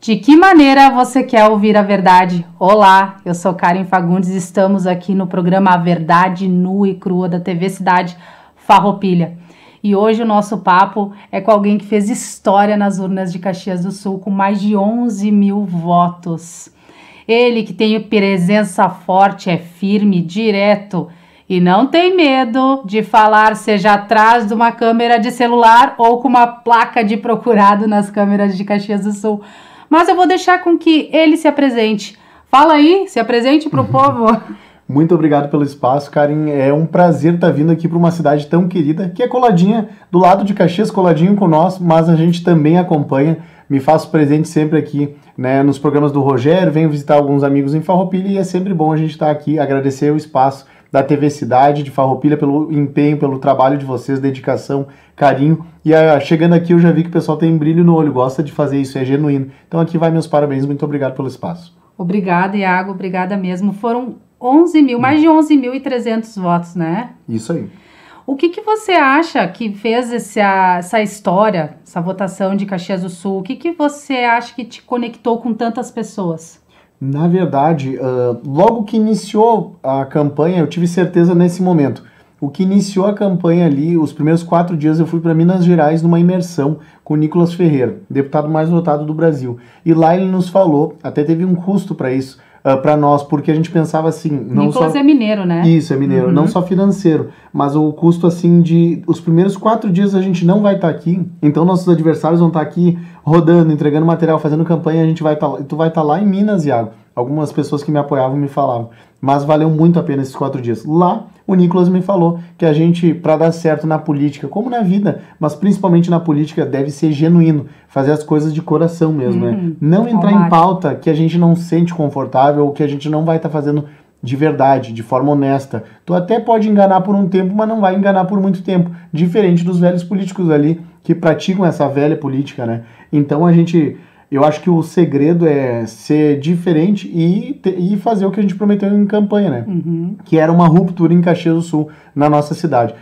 De que maneira você quer ouvir a verdade? Olá, eu sou Karen Fagundes e estamos aqui no programa A Verdade Nua e Crua da TV Cidade Farroupilha. E hoje o nosso papo é com alguém que fez história nas urnas de Caxias do Sul com mais de 11 mil votos. Ele que tem presença forte, é firme, direto e não tem medo de falar, seja atrás de uma câmera de celular ou com uma placa de procurado nas câmeras de Caxias do Sul. Mas eu vou deixar com que ele se apresente. Fala aí, se apresente para o povo. Muito obrigado pelo espaço, Karen. É um prazer estar vindo aqui para uma cidade tão querida, que é coladinha, do lado de Caxias, coladinho com nós, mas a gente também acompanha. Me faço presente sempre aqui, né, nos programas do Rogério, venho visitar alguns amigos em Farroupilha e é sempre bom a gente estar aqui, agradecer o espaço da TV Cidade de Farroupilha pelo empenho, pelo trabalho de vocês, dedicação, carinho. E chegando aqui eu já vi que o pessoal tem brilho no olho, gosta de fazer isso, é genuíno. Então aqui vai meus parabéns, muito obrigado pelo espaço. Obrigada, Iago, obrigada mesmo. Foram 11 mil, mais de 11.300 votos, né? Isso aí. O que você acha que fez essa história, essa votação de Caxias do Sul? O que você acha que te conectou com tantas pessoas? Na verdade, logo que iniciou a campanha, eu tive certeza nesse momento. O que iniciou a campanha ali, os primeiros 4 dias eu fui para Minas Gerais numa imersão com o Nicolas Ferreira, deputado mais votado do Brasil. E lá ele nos falou, até teve um custo para isso, para nós, porque a gente pensava assim... Nicolas é mineiro, né? Isso, é mineiro, não só financeiro, mas o custo assim de... Os primeiros 4 dias a gente não vai estar aqui, então nossos adversários vão estar aqui rodando, entregando material, fazendo campanha, a gente vai estar... Tu vai estar lá em Minas, Iago. Algumas pessoas que me apoiavam me falavam, mas valeu muito a pena esses 4 dias. Lá, o Nicolas me falou que a gente, para dar certo na política, como na vida, mas principalmente na política, deve ser genuíno, fazer as coisas de coração mesmo, né? Não entrar em pauta que a gente não sente confortável ou que a gente não vai estar fazendo de verdade, de forma honesta. Tu até pode enganar por um tempo, mas não vai enganar por muito tempo, diferente dos velhos políticos ali que praticam essa velha política, né? Então eu acho que o segredo é ser diferente e fazer o que a gente prometeu em campanha, né? Que era uma ruptura em Caxias do Sul, na nossa cidade.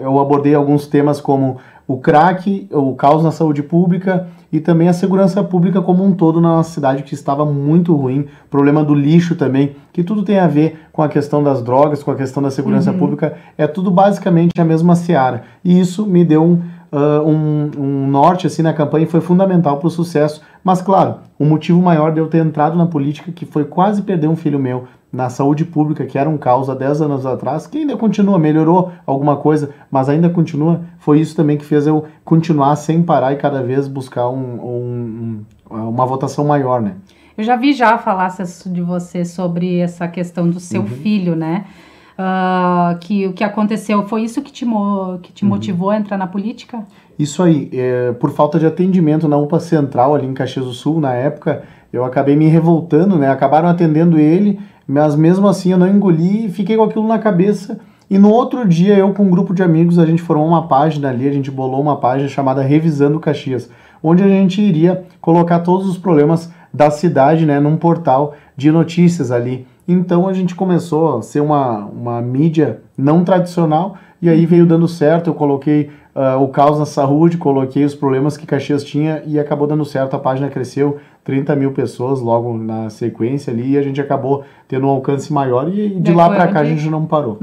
Eu abordei alguns temas como o crack, o caos na saúde pública e também a segurança pública como um todo na nossa cidade, que estava muito ruim. Problema do lixo também, que tudo tem a ver com a questão das drogas, com a questão da segurança pública. É tudo basicamente a mesma seara. E isso me deu um norte assim na campanha e foi fundamental para o sucesso. Mas claro, o motivo maior de eu ter entrado na política, que foi quase perder um filho meu na saúde pública, que era um caos há 10 anos atrás, que ainda continua, melhorou alguma coisa, mas ainda continua, foi isso também que fez eu continuar sem parar e cada vez buscar uma votação maior, né? Eu já vi falar de você sobre essa questão do seu filho, né? Que o que aconteceu, foi isso que te motivou a entrar na política? Isso aí, por falta de atendimento na UPA Central ali em Caxias do Sul, na época, eu acabei me revoltando, né? Acabaram atendendo ele, mas mesmo assim eu não engoli e fiquei com aquilo na cabeça. E no outro dia, eu com um grupo de amigos, a gente formou uma página ali, a gente bolou uma página chamada Revisando Caxias, onde a gente iria colocar todos os problemas da cidade, né, num portal de notícias ali. Então a gente começou a ser uma mídia não tradicional e aí veio dando certo. Eu coloquei o caos na saúde, coloquei os problemas que Caxias tinha e acabou dando certo. A página cresceu 30 mil pessoas logo na sequência ali e a gente acabou tendo um alcance maior e de lá para cá a gente não parou.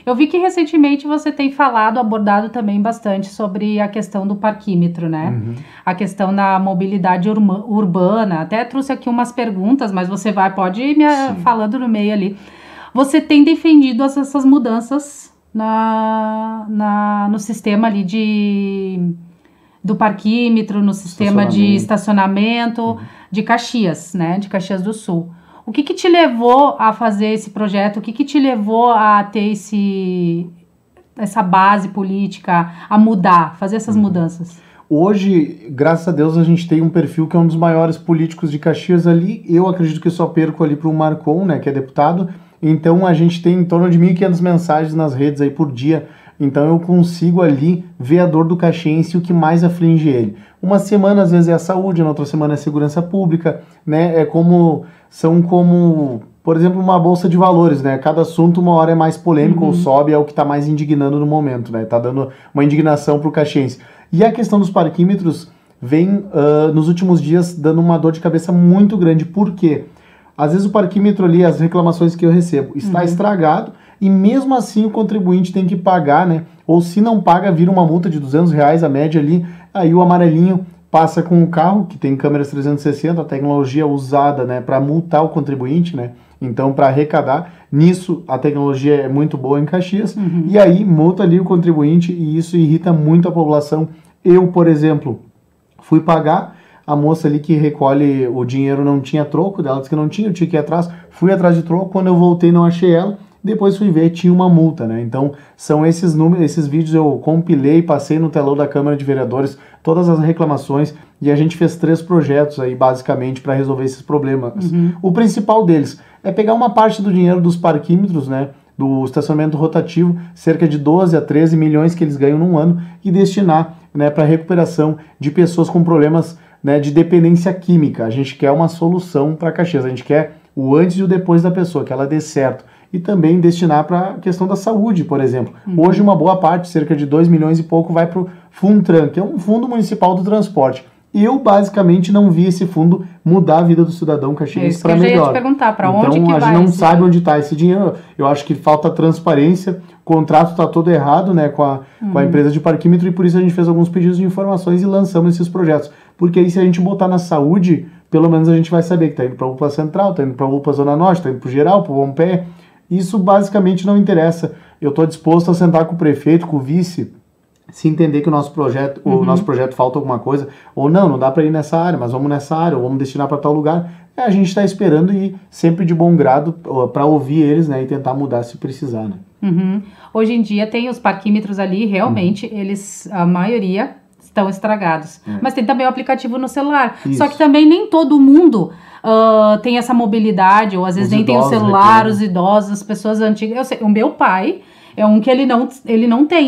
Eu vi que recentemente você tem abordado também bastante sobre a questão do parquímetro, né? A questão da mobilidade urbana. Até trouxe aqui umas perguntas, mas você pode ir falando no meio ali. Você tem defendido essas mudanças no sistema ali do parquímetro, no sistema de estacionamento de Caxias, né? De Caxias do Sul. O que te levou a fazer esse projeto? O que te levou a ter essa base política, a mudar, fazer essas mudanças? Hoje, graças a Deus, a gente tem um perfil que é um dos maiores políticos de Caxias ali. Eu acredito que eu só perco ali para o Marcon, né, que é deputado. Então a gente tem em torno de 1.500 mensagens nas redes aí por dia. Então eu consigo ali ver a dor do caxiense e o que mais aflige ele. Uma semana às vezes é a saúde, na outra semana é a segurança pública, né? São como, por exemplo, uma bolsa de valores, né? Cada assunto uma hora é mais polêmico ou sobe, é o que está mais indignando no momento, né? Tá dando uma indignação pro caxiense. E a questão dos parquímetros, vem nos últimos dias dando uma dor de cabeça muito grande. Por quê? Às vezes o parquímetro ali, as reclamações que eu recebo, está estragado e mesmo assim o contribuinte tem que pagar, né? Ou se não paga, vira uma multa de R$200 a média ali, aí o amarelinho passa com o carro, que tem câmeras 360, a tecnologia usada, né, para multar o contribuinte, né? Então, para arrecadar, nisso a tecnologia é muito boa em Caxias, e aí multa ali o contribuinte e isso irrita muito a população. Eu, por exemplo, fui pagar, a moça ali que recolhe o dinheiro não tinha troco, dela disse que não tinha, eu tinha que ir atrás, fui atrás de troco, quando eu voltei não achei ela, depois fui ver, tinha uma multa, né? Então, são esses números, esses vídeos eu compilei, passei no telão da Câmara de Vereadores, todas as reclamações, e a gente fez 3 projetos aí, basicamente, para resolver esses problemas. O principal deles é pegar uma parte do dinheiro dos parquímetros, né? Do estacionamento rotativo, cerca de 12 a 13 milhões que eles ganham num ano, e destinar, né, para recuperação de pessoas com problemas, né, de dependência química. A gente quer uma solução para Caxias, a gente quer o antes e o depois da pessoa, que ela dê certo. E também destinar para a questão da saúde, por exemplo. Hoje uma boa parte, cerca de 2 milhões e pouco, vai para o Funtran, que é um fundo municipal do transporte. Eu, basicamente, não vi esse fundo mudar a vida do cidadão caxiense para melhor. Eu já ia te perguntar, para onde que vai? Então, a gente não sabe onde está esse dinheiro. Eu acho que falta transparência, o contrato está todo errado, né, com a empresa de parquímetro, e por isso a gente fez alguns pedidos de informações e lançamos esses projetos. Porque aí, se a gente botar na saúde, pelo menos a gente vai saber que está indo para a UPA Central, está indo para a UPA Zona Norte, está indo para o Geral, para o Pompé. Isso basicamente não interessa. Eu estou disposto a sentar com o prefeito, com o vice, se entender que o nosso projeto falta alguma coisa, ou não dá para ir nessa área, mas vamos nessa área, ou vamos destinar para tal lugar. A gente está esperando e sempre de bom grado para ouvir eles, né, e tentar mudar se precisar, né. Hoje em dia tem os parquímetros ali, realmente, eles, a maioria estão estragados. Mas tem também o aplicativo no celular. Isso. Só que também nem todo mundo tem essa mobilidade, ou às vezes nem tem o celular, os idosos, as pessoas antigas. Eu sei, o meu pai é um que ele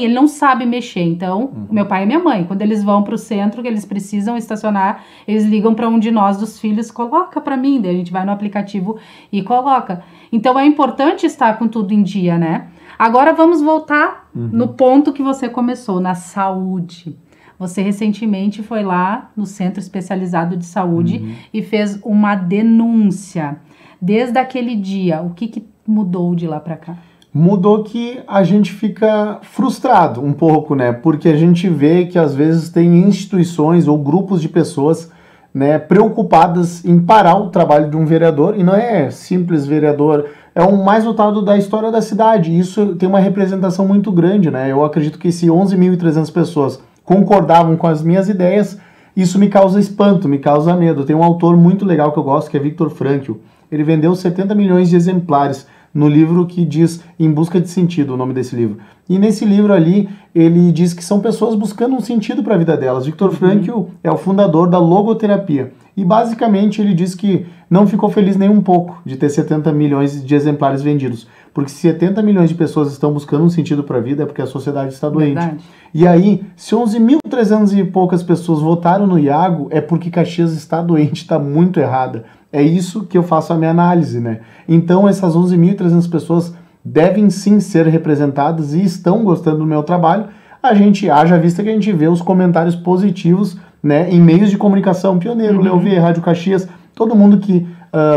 não sabe mexer. Então, meu pai e minha mãe, quando eles vão para o centro, que eles precisam estacionar, eles ligam para um de nós, dos filhos, coloca para mim, daí a gente vai no aplicativo e coloca. Então, é importante estar com tudo em dia, né? Agora, vamos voltar no ponto que você começou, na saúde. Você recentemente foi lá no Centro Especializado de Saúde e fez uma denúncia. Desde aquele dia, o que mudou de lá para cá? Mudou que a gente fica frustrado um pouco, né? Porque a gente vê que às vezes tem instituições ou grupos de pessoas, né, preocupadas em parar o trabalho de um vereador, e não é simples vereador, é o mais votado da história da cidade. Isso tem uma representação muito grande, né? Eu acredito que se 11.300 pessoas concordavam com as minhas ideias, isso me causa espanto, me causa medo. Tem um autor muito legal que eu gosto, que é Viktor Frankl. Ele vendeu 70 milhões de exemplares no livro que diz Em Busca de Sentido, o nome desse livro. E nesse livro ali, ele diz que são pessoas buscando um sentido para a vida delas. Viktor Frankl é o fundador da logoterapia. E basicamente ele diz que não ficou feliz nem um pouco de ter 70 milhões de exemplares vendidos. Porque se 70 milhões de pessoas estão buscando um sentido para a vida, é porque a sociedade está doente. Verdade. E aí, se 11.300 e poucas pessoas votaram no Iago, é porque Caxias está doente, está muito errada. É isso que eu faço a minha análise, né? Então, essas 11.300 pessoas devem sim ser representadas e estão gostando do meu trabalho. A gente, haja vista que a gente vê os comentários positivos, né, em meios de comunicação, Pioneiro, Leo V, Rádio Caxias, todo mundo que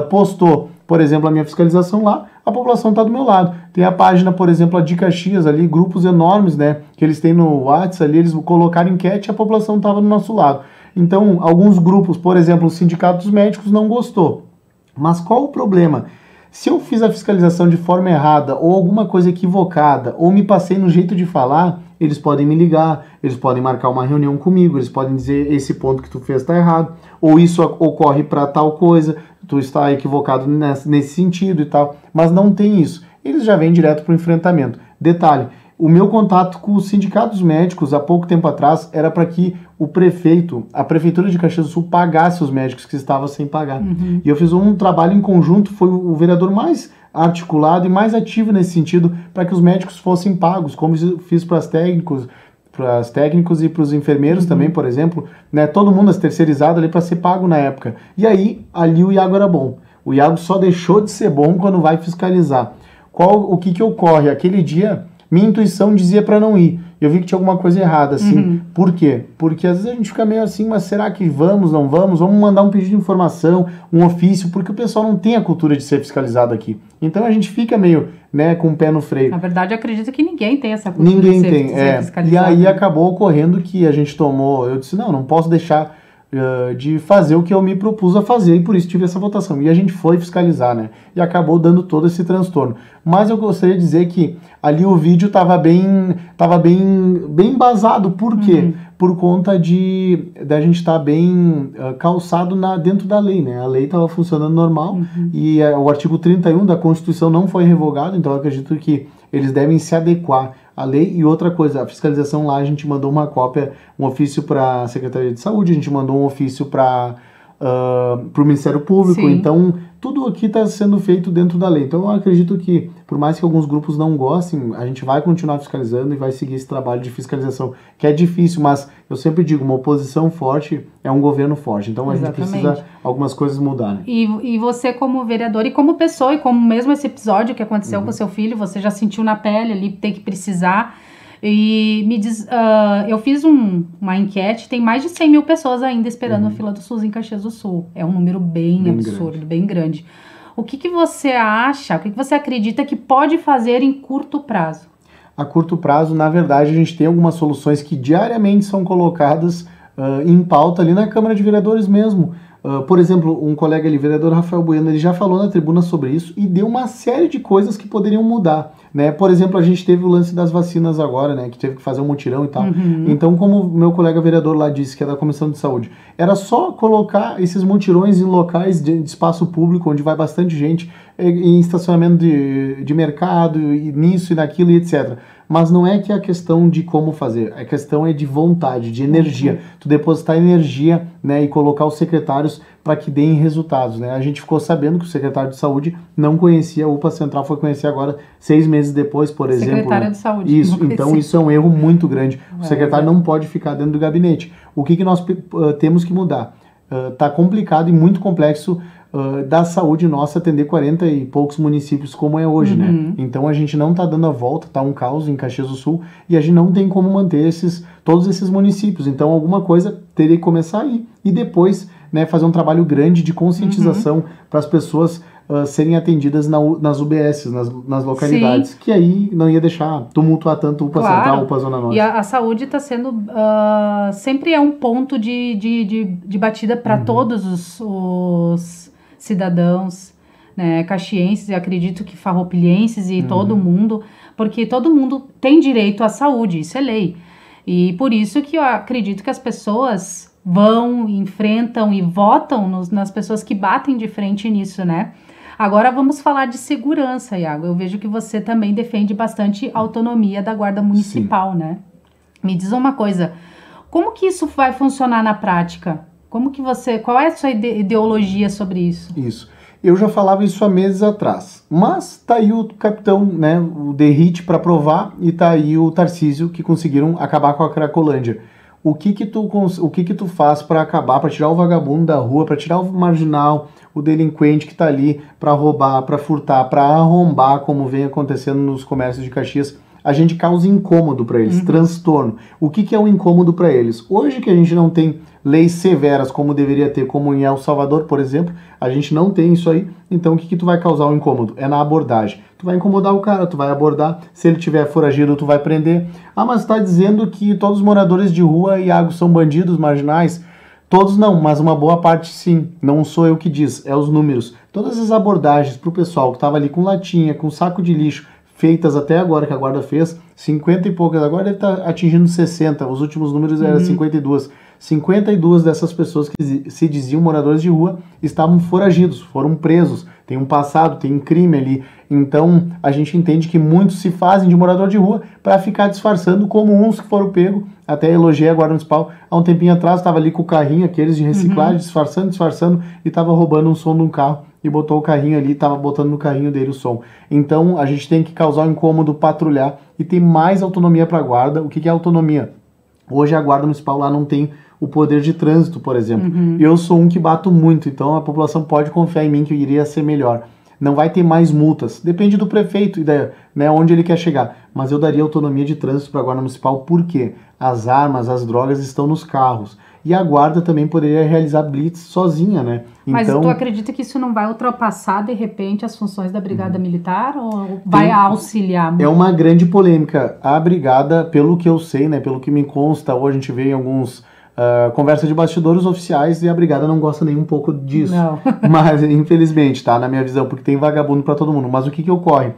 postou, por exemplo, a minha fiscalização lá, a população está do meu lado. Tem a página, por exemplo, a de Caxias ali, grupos enormes, né, que eles têm no WhatsApp ali, eles colocaram enquete e a população estava do nosso lado. Então, alguns grupos, por exemplo, o Sindicato dos Médicos não gostou. Mas qual o problema? Se eu fiz a fiscalização de forma errada ou alguma coisa equivocada ou me passei no jeito de falar, eles podem me ligar, eles podem marcar uma reunião comigo, eles podem dizer esse ponto que tu fez está errado, ou isso ocorre para tal coisa, tu está equivocado nesse sentido e tal, mas não tem isso. Eles já vêm direto para o enfrentamento. Detalhe, o meu contato com os sindicatos médicos há pouco tempo atrás era para que o prefeito, a prefeitura de Caxias do Sul pagasse os médicos que estavam sem pagar. E eu fiz um trabalho em conjunto, foi o vereador mais articulado e mais ativo nesse sentido para que os médicos fossem pagos, como eu fiz para os técnicos e para os enfermeiros também, por exemplo, né, todo mundo as terceirizadas ali para ser pago na época. E aí, ali o Iago era bom. O Iago só deixou de ser bom quando vai fiscalizar. O que ocorre? Aquele dia, minha intuição dizia para não ir. eu vi que tinha alguma coisa errada, assim. Por quê? Porque às vezes a gente fica meio assim, mas será que vamos, não vamos? Vamos mandar um pedido de informação, um ofício, porque o pessoal não tem a cultura de ser fiscalizado aqui. Então a gente fica meio, né, com o pé no freio. Na verdade, eu acredito que ninguém tem essa cultura Ninguém de tem, ser fiscalizado. E aí acabou ocorrendo que a gente tomou, eu disse, não posso deixar de fazer o que eu me propus a fazer, e por isso tive essa votação. E a gente foi fiscalizar, né? E acabou dando todo esse transtorno. Mas eu gostaria de dizer que ali o vídeo estava bem embasado. Por quê? Por conta da gente estar bem calçado dentro da lei, né? A lei estava funcionando normal e o artigo 31 da Constituição não foi revogado, então eu acredito que eles devem se adequar à lei. E outra coisa, a fiscalização lá, a gente mandou uma cópia, um ofício para a Secretaria de Saúde, a gente mandou um ofício para o Ministério Público. Sim. Então tudo aqui está sendo feito dentro da lei. Então eu acredito que, por mais que alguns grupos não gostem, a gente vai continuar fiscalizando e vai seguir esse trabalho de fiscalização, que é difícil, mas eu sempre digo, uma oposição forte é um governo forte. Então a gente precisa algumas coisas mudar. Né? E você como vereador e como pessoa, e como mesmo esse episódio que aconteceu com seu filho, você já sentiu na pele ali, tem que precisar. E me diz, eu fiz uma enquete, tem mais de 100 mil pessoas ainda esperando a fila do SUS em Caxias do Sul. É um número bem absurdo, grande. Bem grande. O que você acha, o que você acredita que pode fazer em curto prazo? A curto prazo, na verdade, a gente tem algumas soluções que diariamente são colocadas em pauta ali na Câmara de Vereadores mesmo. Por exemplo, um colega ali, vereador Rafael Bueno, ele já falou na tribuna sobre isso e deu uma série de coisas que poderiam mudar, né? Por exemplo, a gente teve o lance das vacinas agora, né? Que teve que fazer um mutirão e tal. Então, como o meu colega vereador lá disse, que é da Comissão de Saúde, era só colocar esses mutirões em locais de espaço público, onde vai bastante gente, em estacionamento de mercado, e nisso e naquilo e etc. Mas não é que é a questão de como fazer, a questão é de vontade, de energia. Tu depositar energia, né, e colocar os secretários para que deem resultados, né? A gente ficou sabendo que o secretário de Saúde não conhecia a UPA Central, foi conhecer agora 6 meses depois, por exemplo. Secretário de Saúde. Isso, então isso é um erro muito grande. O secretário não pode ficar dentro do gabinete. O que nós temos que mudar? Tá complicado e muito complexo da saúde nossa atender 40 e poucos municípios como é hoje, né? Então a gente não tá dando a volta, tá um caos em Caxias do Sul e a gente não tem como manter todos esses municípios. Então alguma coisa teria que começar aí e depois, né, fazer um trabalho grande de conscientização para as pessoas serem atendidas nas UBSs, nas localidades. Sim. Que aí não ia deixar tumultuar tanto UPA Central, UPA Zona Norte. E a saúde está sendo... sempre é um ponto de batida para todos os cidadãos, né, caxienses, e acredito que farroupilhenses e todo mundo, porque todo mundo tem direito à saúde, isso é lei. E por isso que eu acredito que as pessoas vão, enfrentam e votam nas pessoas que batem de frente nisso, né? Agora vamos falar de segurança, Iago. Eu vejo que você também defende bastante a autonomia da Guarda Municipal, Sim. né? Me diz uma coisa, como que isso vai funcionar na prática? Qual é a sua ideologia sobre isso? Isso. Eu já falava isso há meses atrás, mas tá aí o capitão, né, o Derrite para provar, e tá aí o Tarcísio, que conseguiram acabar com a Cracolândia. O que tu faz para acabar, para tirar o vagabundo da rua, para tirar o marginal, o delinquente que tá ali para roubar, para furtar, para arrombar, como vem acontecendo nos comércios de Caxias? A gente causa incômodo para eles, transtorno. O que é um incômodo para eles? Hoje que a gente não tem leis severas como deveria ter, como em El Salvador, por exemplo, a gente não tem isso aí, então o que tu vai causar um incômodo? É na abordagem. Tu vai incomodar o cara, tu vai abordar, se ele tiver foragido, tu vai prender. Ah, mas tá dizendo que todos os moradores de rua, Iago, são bandidos, marginais? Todos não, mas uma boa parte sim. Não sou eu que diz, é os números. Todas as abordagens pro pessoal que tava ali com latinha, com saco de lixo, feitas até agora, que a guarda fez, 50 e poucas, agora deve estar atingindo 60, os últimos números eram 52. 52 dessas pessoas que se diziam moradores de rua estavam foragidos, foram presos, tem um passado, tem um crime ali. Então a gente entende que muitos se fazem de morador de rua para ficar disfarçando, como uns que foram pegos. Até elogiei a Guarda Municipal, há um tempinho atrás estava ali com o carrinho, aqueles de reciclagem, disfarçando, e estava roubando um som de um carro e botou o carrinho ali, estava botando no carrinho dele o som. Então a gente tem que causar um incômodo, patrulhar e ter mais autonomia para a guarda. O que é autonomia? Hoje a Guarda Municipal lá não tem o poder de trânsito, por exemplo. Eu sou um que bato muito, então a população pode confiar em mim que eu iria ser melhor. não vai ter mais multas. Depende do prefeito e né, onde ele quer chegar. Mas eu daria autonomia de trânsito para a Guarda Municipal, porque as armas, as drogas estão nos carros. E a Guarda também poderia realizar blitz sozinha, né? Mas tu acredita que isso não vai ultrapassar, de repente, as funções da Brigada Militar? Ou vai auxiliar muito? É uma grande polêmica. A Brigada, pelo que eu sei, né, pelo que me consta, hoje a gente vê em alguns conversas de bastidores oficiais, e a Brigada não gosta nem um pouco disso. Não. Mas, infelizmente, tá? Na minha visão, porque tem vagabundo para todo mundo. Mas o que ocorre?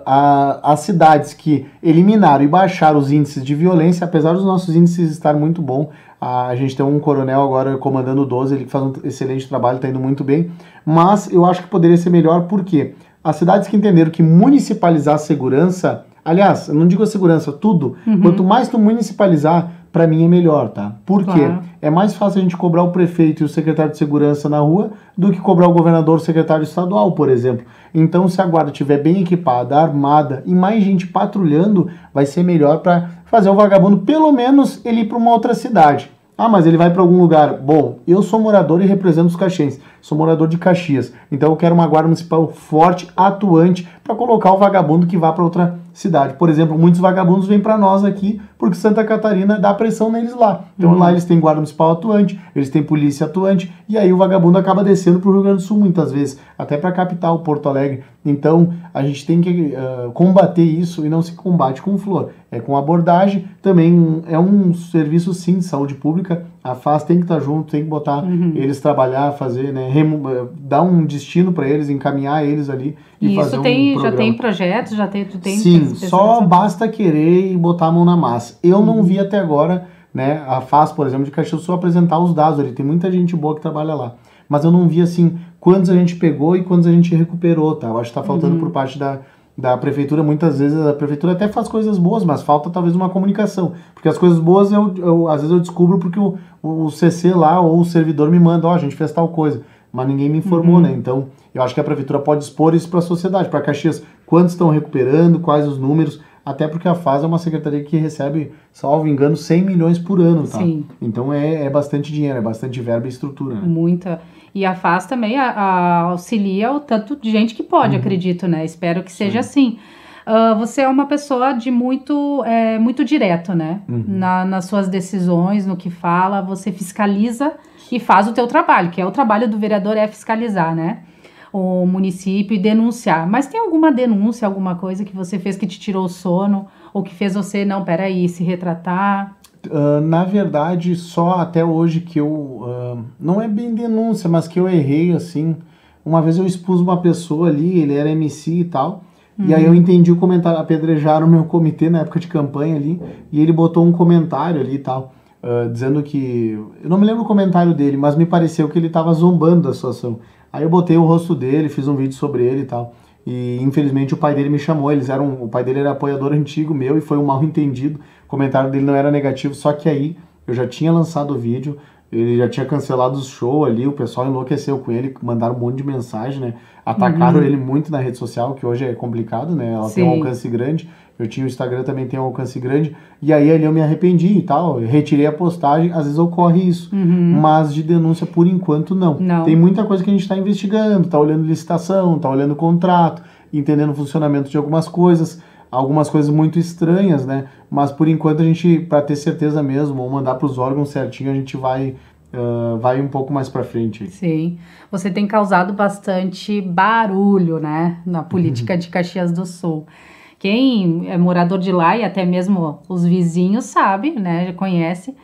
As cidades que eliminaram e baixaram os índices de violência, apesar dos nossos índices estarem muito bons, a gente tem um coronel agora comandando o 12, ele faz um excelente trabalho, está indo muito bem, mas eu acho que poderia ser melhor, porque as cidades que entenderam que municipalizar a segurança, aliás, eu não digo a segurança, tudo, quanto mais tu municipalizar, para mim é melhor, tá? Por quê? Claro. É mais fácil a gente cobrar o prefeito e o secretário de segurança na rua do que cobrar o governador, o secretário estadual, por exemplo. Então, se a guarda estiver bem equipada, armada e mais gente patrulhando, vai ser melhor para fazer o vagabundo, pelo menos, ele ir para uma outra cidade. Ah, mas ele vai para algum lugar. Bom, eu sou morador e represento os caxienses. Sou morador de Caxias. Então eu quero uma guarda municipal forte, atuante, para colocar o vagabundo que vá para outra cidade. Por exemplo, muitos vagabundos vêm para nós aqui porque Santa Catarina dá pressão neles lá. Então lá eles têm guarda municipal atuante, eles têm polícia atuante, e aí o vagabundo acaba descendo para o Rio Grande do Sul muitas vezes, até para a capital, Porto Alegre. Então a gente tem que combater isso, e não se combate com flor. É com abordagem, também é um serviço sim de saúde pública. A FAS tem que estar junto, tem que botar eles trabalhar, fazer, né, dar um destino para eles, encaminhar eles ali e fazer um programa. Já tem projetos, tu tem... Sim, só basta querer e botar a mão na massa. Eu não vi até agora, né, a FAS, por exemplo, de Caxias do Sul apresentar os dados ali. Tem muita gente boa que trabalha lá. Mas eu não vi, assim, quantos a gente pegou e quantos a gente recuperou, tá? Eu acho que tá faltando por parte da prefeitura. Muitas vezes a prefeitura até faz coisas boas, mas falta talvez uma comunicação. Porque as coisas boas, às vezes eu descubro porque o CC lá ou o servidor me manda, a gente fez tal coisa. Mas ninguém me informou, né? Então, eu acho que a prefeitura pode expor isso para a sociedade, para Caxias, quantos estão recuperando, quais os números, até porque a FAS é uma secretaria que recebe, salvo engano, 100 milhões por ano, tá? Sim. Então é bastante dinheiro, é bastante verba e estrutura, né? Muita. E a FAS também auxilia o tanto de gente que pode, acredito, né? Espero que seja assim. Você é uma pessoa de muito direto, né? Nas suas decisões, no que fala, você fiscaliza e faz o teu trabalho, que é o trabalho do vereador, é fiscalizar, né? O município e denunciar. Mas tem alguma denúncia, alguma coisa que você fez que te tirou o sono, ou que fez você, não, peraí, se retratar? Na verdade, só até hoje que eu... não é bem denúncia, mas que eu errei, assim. Uma vez eu expus uma pessoa ali, ele era MC e tal, e aí eu entendi o comentário, apedrejaram o meu comitê na época de campanha ali, e ele botou um comentário ali e tal, dizendo que... Eu não me lembro o comentário dele, mas me pareceu que ele estava zombando da situação. Aí eu botei o rosto dele, fiz um vídeo sobre ele e tal. E infelizmente o pai dele me chamou, o pai dele era apoiador antigo meu e foi um mal entendido. O comentário dele não era negativo, só que aí eu já tinha lançado o vídeo, ele já tinha cancelado o show ali, o pessoal enlouqueceu com ele, mandaram um monte de mensagem, né? Atacaram ele muito na rede social, que hoje é complicado, né? Ela tem um alcance grande. Eu tinha o Instagram, também tem um alcance grande. E aí ali eu me arrependi e tal, eu retirei a postagem. Às vezes ocorre isso, mas de denúncia por enquanto não. Tem muita coisa que a gente está investigando, está olhando licitação, está olhando contrato, entendendo o funcionamento de algumas coisas muito estranhas, né? Mas por enquanto a gente, para ter certeza mesmo, ou mandar para os órgãos certinho, a gente vai um pouco mais para frente. Sim, você tem causado bastante barulho, né, na política de Caxias do Sul. Quem é morador de lá e até mesmo os vizinhos sabe, né, já conhece.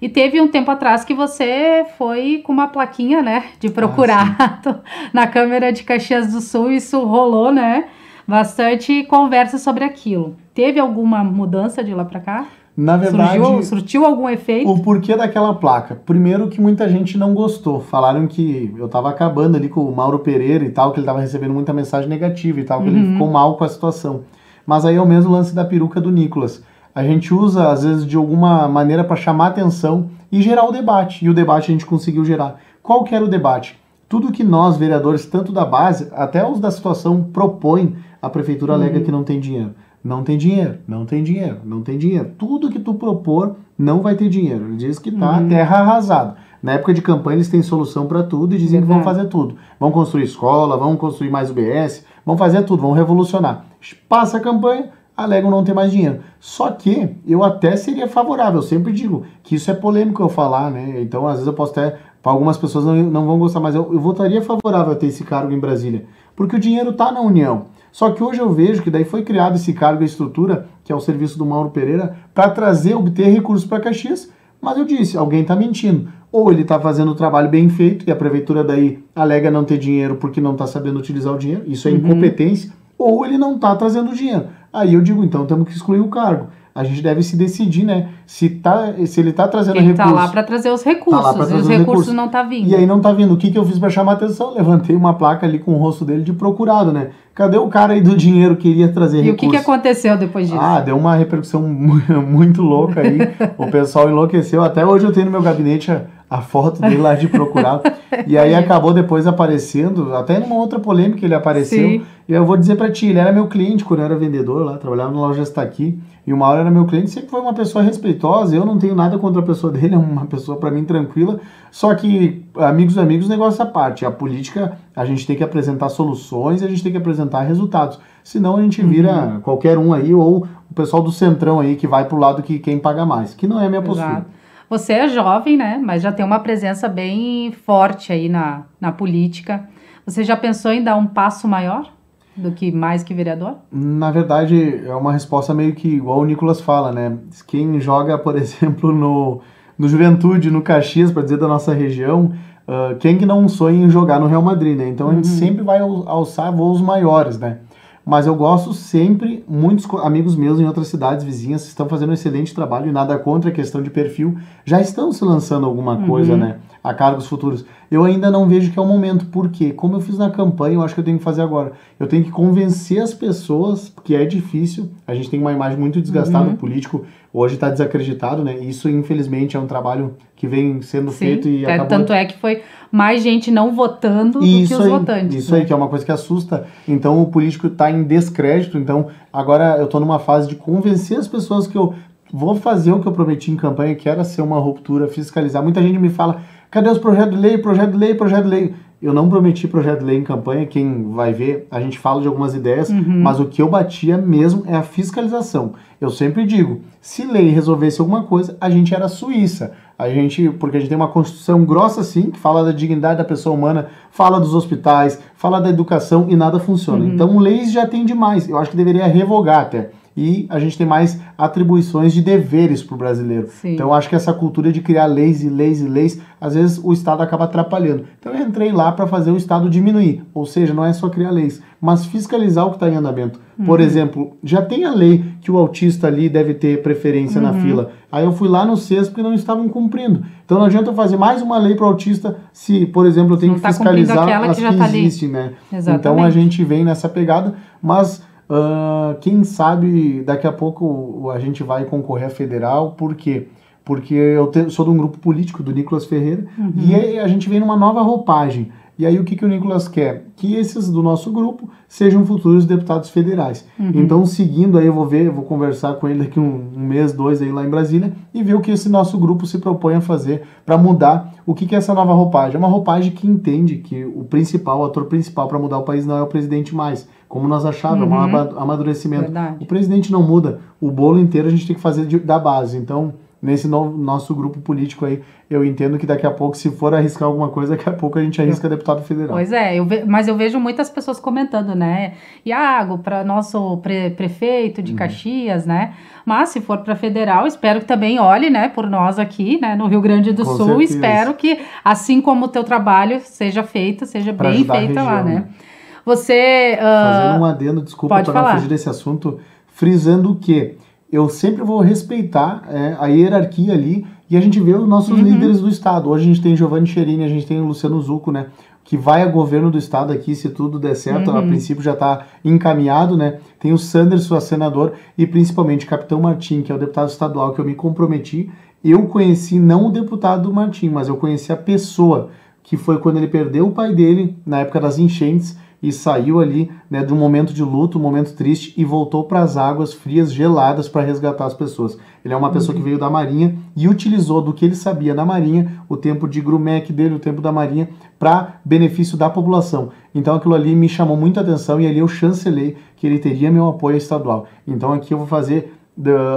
E teve um tempo atrás que você foi com uma plaquinha, né, de procurado na Câmara de Caxias do Sul. Isso rolou, né, bastante conversa sobre aquilo. Teve alguma mudança de lá para cá? Na verdade, surtiu algum efeito? O porquê daquela placa? Primeiro que muita gente não gostou. Falaram que eu tava acabando ali com o Mauro Pereira e tal, que ele tava recebendo muita mensagem negativa e tal, que ele ficou mal com a situação. Mas aí é o mesmo lance da peruca do Nicolas. A gente usa, às vezes, de alguma maneira para chamar atenção e gerar o debate. E o debate a gente conseguiu gerar. Qual que era o debate? Tudo que nós, vereadores, tanto da base, até os da situação, propõem, a prefeitura alega que não tem dinheiro. Não tem dinheiro, não tem dinheiro, não tem dinheiro. Tudo que tu propor não vai ter dinheiro. Ele diz que tá terra arrasada. Na época de campanha eles têm solução para tudo e dizem que vão fazer tudo. Vão construir escola, vão construir mais UBS, vão fazer tudo, vão revolucionar. Passa a campanha, alegam não ter mais dinheiro. Só que eu até seria favorável, eu sempre digo que isso é polêmico eu falar, né? Então às vezes eu posso até, para algumas pessoas não vão gostar, mas eu votaria favorável a ter esse cargo em Brasília, porque o dinheiro está na União. Só que hoje eu vejo que daí foi criado esse cargo e estrutura, que é o serviço do Mauro Pereira, para obter recursos para Caxias, mas eu disse, alguém está mentindo. Ou ele está fazendo o trabalho bem feito e a prefeitura daí alega não ter dinheiro porque não está sabendo utilizar o dinheiro, isso é incompetência, ou ele não está trazendo dinheiro. Aí eu digo, então temos que excluir o cargo. A gente deve se decidir, né? Se ele está trazendo recursos. Ele está lá para trazer os recursos, e os recursos não estão vindo. E aí não está vindo. O que eu fiz para chamar a atenção? Levantei uma placa ali com o rosto dele de procurado, né? Cadê o cara aí do dinheiro que iria trazer recursos? E o que aconteceu depois disso? Deu uma repercussão muito louca aí. O pessoal enlouqueceu. Até hoje eu tenho no meu gabinete a foto dele lá de procurado. E aí acabou depois aparecendo, até numa outra polêmica ele apareceu. Sim. E eu vou dizer pra ti, ele era meu cliente quando eu era vendedor lá, trabalhava na loja Está Aqui. E uma hora era meu cliente, sempre foi uma pessoa respeitosa, eu não tenho nada contra a pessoa dele, é uma pessoa pra mim tranquila. Só que, amigos, negócio à parte. A política, a gente tem que apresentar soluções, a gente tem que apresentar resultados. Senão a gente vira qualquer um aí, ou o pessoal do centrão aí que vai pro lado que quem paga mais, que não é a minha postura. Você é jovem, né? Mas já tem uma presença bem forte aí na política. Você já pensou em dar um passo maior do que mais que vereador? Na verdade, é uma resposta meio que igual o Nicolas fala, né? Quem joga, por exemplo, no Juventude, no Caxias, para dizer da nossa região, quem que não sonha em jogar no Real Madrid, né? Então a gente sempre vai alçar voos maiores, né? Mas eu gosto sempre, muitos amigos meus em outras cidades vizinhas estão fazendo um excelente trabalho e nada contra a questão de perfil, já estão se lançando alguma coisa, né, a cargos futuros. Eu ainda não vejo que é o momento, porque como eu fiz na campanha, eu acho que eu tenho que fazer agora. Eu tenho que convencer as pessoas, porque é difícil, a gente tem uma imagem muito desgastada, o político hoje está desacreditado, né, isso infelizmente é um trabalho que vem sendo feito e acabou... Tanto é que foi mais gente não votando do que os votantes. Isso aí, que é uma coisa que assusta. Então o político está em descrédito, então agora eu estou numa fase de convencer as pessoas que eu vou fazer o que eu prometi em campanha, que era ser uma ruptura, fiscalizar. Muita gente me fala, cadê os projetos de lei, projeto de lei, projeto de lei? Eu não prometi projeto de lei em campanha, quem vai ver, a gente fala de algumas ideias, mas o que eu batia mesmo é a fiscalização. Eu sempre digo, se lei resolvesse alguma coisa, a gente era Suíça. Porque a gente tem uma Constituição grossa assim, que fala da dignidade da pessoa humana, fala dos hospitais, fala da educação e nada funciona. Então leis já tem demais, eu acho que deveria revogar até. E a gente tem mais atribuições de deveres para o brasileiro. Sim. Então eu acho que essa cultura de criar leis e leis e leis, às vezes o Estado acaba atrapalhando. Então eu entrei lá para fazer o Estado diminuir, ou seja, não é só criar leis, mas fiscalizar o que está em andamento. Por exemplo, já tem a lei que o autista ali deve ter preferência na fila. Aí eu fui lá no CES porque não estavam cumprindo. Então não adianta eu fazer mais uma lei para o autista se, por exemplo, eu tenho que fiscalizar as que existem, né? Exatamente. Então a gente vem nessa pegada, mas... quem sabe daqui a pouco a gente vai concorrer a federal, por quê? Porque eu sou de um grupo político, do Nicolas Ferreira, e aí a gente vem numa nova roupagem. E aí o que o Nicolas quer? Que esses do nosso grupo sejam futuros deputados federais. Então, seguindo aí, eu vou conversar com ele daqui um mês, 2 aí lá em Brasília, e ver o que esse nosso grupo se propõe a fazer para mudar o que é essa nova roupagem. É uma roupagem que entende que o ator principal para mudar o país não é o presidente mais, como nós achávamos, é um amadurecimento. Verdade. O presidente não muda, o bolo inteiro a gente tem que fazer da base. Então, nesse nosso grupo político aí, eu entendo que daqui a pouco, se for arriscar alguma coisa, daqui a pouco a gente arrisca deputado federal. Pois é, mas eu vejo muitas pessoas comentando, né? Iago, para nosso prefeito de Caxias, né? Mas se for para federal, espero que também olhe, né, por nós aqui, né, no Rio Grande do Sul. Certeza. Espero que, assim como o teu trabalho seja bem feita lá, né? Você... Fazendo um adendo, desculpa para não fugir desse assunto, frisando o quê? Eu sempre vou respeitar a hierarquia ali e a gente vê os nossos líderes do Estado. Hoje a gente tem Giovanni Cherini, a gente tem o Luciano Zucco, né? Que vai a governo do Estado aqui, se tudo der certo, a princípio já está encaminhado, né? Tem o Sanderson, senador, e principalmente o Capitão Martim, que é o deputado estadual que eu me comprometi. Eu conheci não o deputado Martim, mas eu conheci a pessoa, que foi quando ele perdeu o pai dele, na época das enchentes, e saiu ali, né, de um momento de luto, um momento triste, e voltou para as águas frias, geladas, para resgatar as pessoas. Ele é uma pessoa que veio da Marinha e utilizou do que ele sabia na Marinha, o tempo de grumec dele, o tempo da Marinha, para benefício da população. Então aquilo ali me chamou muita atenção e ali eu chancelei que ele teria meu apoio estadual. Então aqui eu vou fazer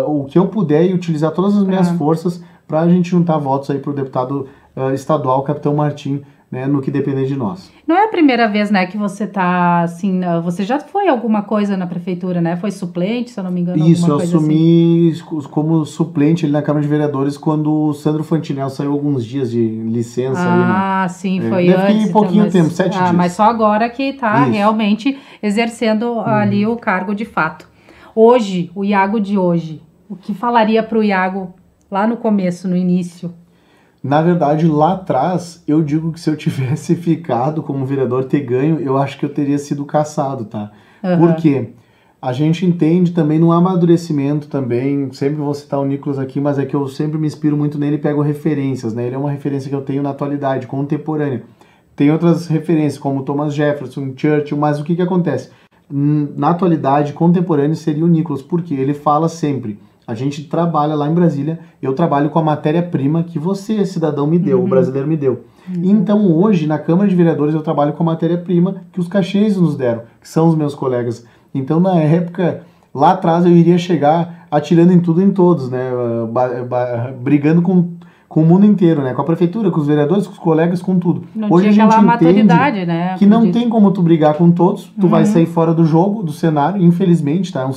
o que eu puder e utilizar todas as minhas forças para a gente juntar votos aí para o deputado estadual, Capitão Martim, né, no que depender de nós. Não é a primeira vez, né, que você tá, assim, você já foi alguma coisa na prefeitura, né? Foi suplente, se eu não me engano, Isso, eu alguma coisa assumi como suplente ali na Câmara de Vereadores quando o Sandro Fantinel saiu alguns dias de licença. Ah, ali, né? sim, foi antes. Fiquei pouquinho tempo, 7 dias. Mas só agora que tá realmente exercendo ali o cargo de fato. Hoje, o Iago de hoje, o que falaria pro Iago lá no começo, no início? Na verdade, lá atrás, eu digo que se eu tivesse ficado como vereador, ter ganho, eu acho que eu teria sido cassado, tá? Por quê? A gente entende também no amadurecimento também, sempre vou citar o Nicolas aqui, mas é que eu sempre me inspiro muito nele e pego referências, né? Ele é uma referência que eu tenho na atualidade, contemporânea. Tem outras referências, como Thomas Jefferson, Churchill, mas o que acontece? Na atualidade, contemporâneo seria o Nicolas, porque ele fala sempre... A gente trabalha lá em Brasília, eu trabalho com a matéria-prima que você, cidadão, me deu, o brasileiro me deu. Então hoje, na Câmara de Vereadores, eu trabalho com a matéria-prima que os caxienses nos deram, que são os meus colegas. Então, na época, lá atrás, eu iria chegar atirando em tudo e em todos, né? Brigando com o mundo inteiro, né? Com a prefeitura, com os vereadores, com os colegas, com tudo. Não hoje tinha a gente maturidade, né? Que não tem como tu brigar com todos, tu vai sair fora do jogo, do cenário, infelizmente, tá?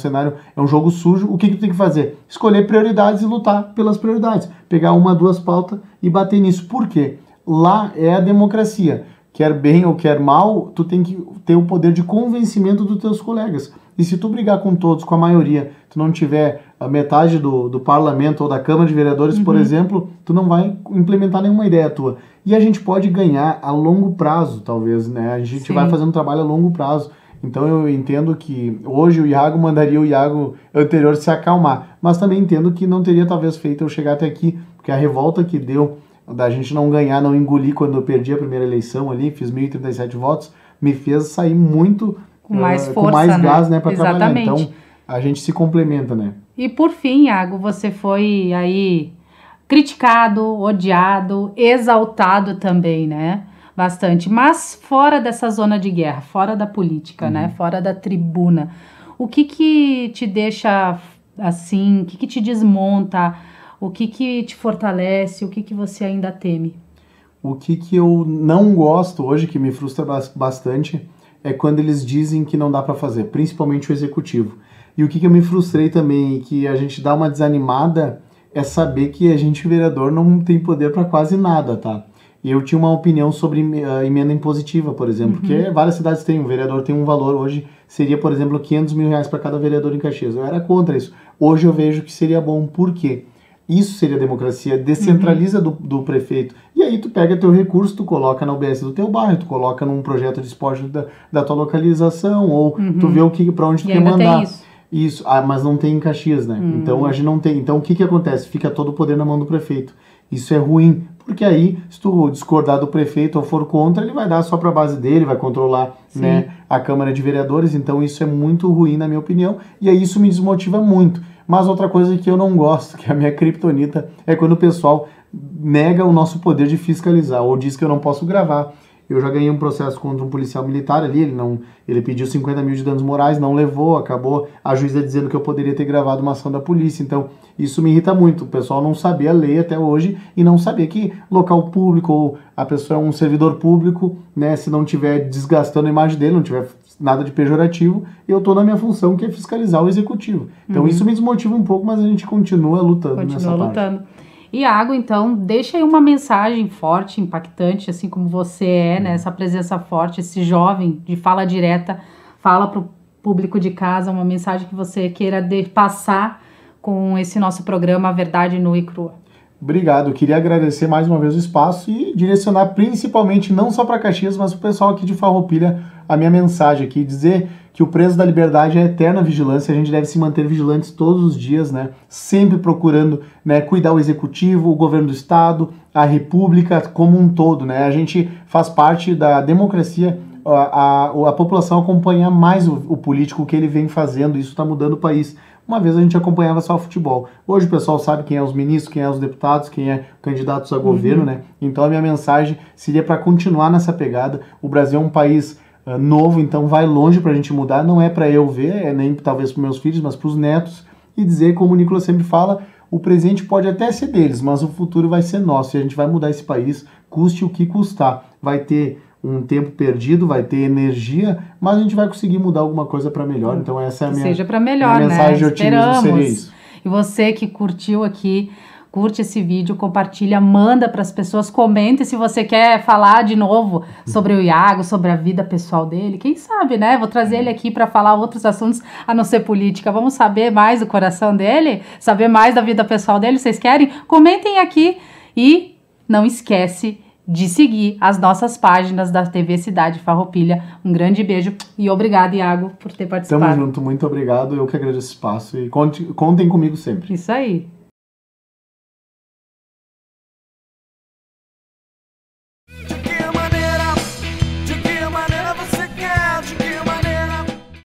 É um jogo sujo. O que tu tem que fazer? Escolher prioridades e lutar pelas prioridades. Pegar uma, duas pautas e bater nisso. Por quê? Lá é a democracia. Quer bem ou quer mal, tu tem que ter o poder de convencimento dos teus colegas. E se tu brigar com todos, com a maioria, tu não tiver a metade do parlamento ou da Câmara de Vereadores, por exemplo, tu não vai implementar nenhuma ideia tua. E a gente pode ganhar a longo prazo, talvez, né? A gente vai fazendo trabalho a longo prazo. Então eu entendo que hoje o Iago mandaria o Iago anterior se acalmar. Mas também entendo que não teria talvez feito eu chegar até aqui, porque a revolta que deu da gente não ganhar, não engolir quando eu perdi a primeira eleição ali, fiz 1.037 votos, me fez sair muito... Com mais força, com mais gás, né, para trabalhar. Exatamente. Então, a gente se complementa, né? E por fim, Iago, você foi aí criticado, odiado, exaltado também, né? Bastante. Mas fora dessa zona de guerra, fora da política, né? Fora da tribuna. O que te deixa assim? O que te desmonta? O que te fortalece? O que você ainda teme? O que eu não gosto hoje, que me frustra bastante, é quando eles dizem que não dá para fazer, principalmente o executivo. E o que eu me frustrei também, e que a gente dá uma desanimada, é saber que a gente, vereador, não tem poder para quase nada, tá? E eu tinha uma opinião sobre a emenda impositiva, por exemplo, que várias cidades têm, o vereador tem um valor, hoje seria, por exemplo, 500 mil reais para cada vereador em Caxias. Eu era contra isso. Hoje eu vejo que seria bom, por quê? Isso seria democracia, descentraliza do prefeito. E aí tu pega teu recurso, tu coloca na UBS do teu bairro, tu coloca num projeto de esporte da tua localização, ou tu vê para onde tu quer mandar. Tem isso. Mas não tem em Caxias, né? Então a gente não tem. Então o que acontece? Fica todo o poder na mão do prefeito. Isso é ruim, porque aí, se tu discordar do prefeito ou for contra, ele vai dar só para a base dele, vai controlar, né, a Câmara de Vereadores. Então isso é muito ruim, na minha opinião, e aí isso me desmotiva muito. Mas outra coisa que eu não gosto, que é a minha criptonita, é quando o pessoal nega o nosso poder de fiscalizar, ou diz que eu não posso gravar. Eu já ganhei um processo contra um policial militar ali, ele pediu 50 mil de danos morais, não levou, acabou a juíza dizendo que eu poderia ter gravado uma ação da polícia. Então, isso me irrita muito. O pessoal não sabia a lei até hoje e não sabia que local público ou a pessoa é um servidor público, né, se não estiver desgastando a imagem dele, não tiver nada de pejorativo, eu estou na minha função, que é fiscalizar o executivo. Então, isso me desmotiva um pouco, mas a gente continua lutando nessa parte. Iago, então, deixa aí uma mensagem forte, impactante, assim como você é, né? Essa presença forte, esse jovem de fala direta, fala para o público de casa, uma mensagem que você queira passar com esse nosso programa A Verdade Nua e Crua. Obrigado, eu queria agradecer mais uma vez o espaço e direcionar principalmente, não só para Caxias, mas para o pessoal aqui de Farroupilha, a minha mensagem aqui, dizer que o preço da liberdade é a eterna vigilância, a gente deve se manter vigilantes todos os dias, né? Sempre procurando, né, cuidar o executivo, o governo do estado, a república como um todo, né? A gente faz parte da democracia a população acompanhar mais o político, o que ele vem fazendo, isso está mudando o país. Uma vez a gente acompanhava só o futebol. Hoje o pessoal sabe quem é os ministros, quem é os deputados, quem é candidatos a governo, né? Então a minha mensagem seria para continuar nessa pegada. O Brasil é um país novo, então vai longe para a gente mudar. Não é para eu ver, nem talvez para meus filhos, mas para os netos. E dizer, como o Nicolas sempre fala, o presente pode até ser deles, mas o futuro vai ser nosso. E a gente vai mudar esse país, custe o que custar. Vai ter um tempo perdido, vai ter energia, mas a gente vai conseguir mudar alguma coisa para melhor. Então essa é a minha, seja para melhor, minha mensagem de otimismo. Esperamos. Seria isso. E você que curtiu aqui, curte esse vídeo, compartilha, manda para as pessoas, comente se você quer falar de novo sobre o Iago, sobre a vida pessoal dele. Quem sabe, né? Vou trazer ele aqui para falar outros assuntos a não ser política. Vamos saber mais do coração dele, saber mais da vida pessoal dele. Vocês querem? Comentem aqui e não esquece de seguir as nossas páginas da TV Cidade Farroupilha. Um grande beijo e obrigado, Iago, por ter participado. Tamo junto, muito obrigado. Eu que agradeço o espaço e contem comigo sempre. Isso aí.